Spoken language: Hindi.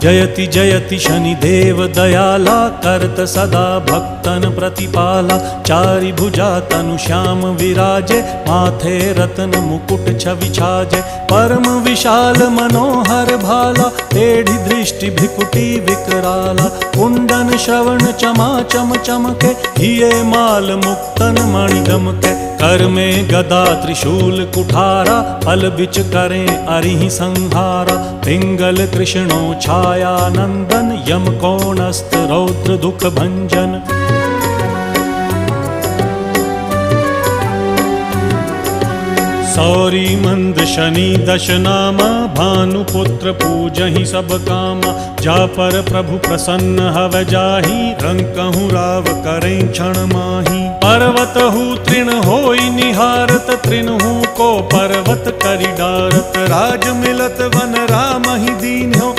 जयति जयति शनिदेव दयाला, करत सदा भक्तन प्रतिपाला। चारि भुजा तनु श्याम विराजे, माथे रत्न मुकुट छवि छाजे। परम विशाल मनोहर भाला, टेढ़ी दृष्टि भिकुटी विकराला। कुंडन श्रवण चमा चम चमके, हिये माल मुक्तन मणि दमके। कर में गदा त्रिशूल कुठारा, फल बिच करें अरिहि संहारा। पिंगल कृष्णो छाया नंदन, यम कोणस्थ रौद्र दुख भंजन। सौरी मंद शनि दश नामा, भानुपुत्र पूजहि सब कामा। जा पर प्रभु प्रसन्न हव जाहि, रंकहु राव करें क्षण माहि। पर्वत हु तृण होई निहारत, तृणहु को पर्वत करि डारत। राज मिलत वन राम ही दीन हो,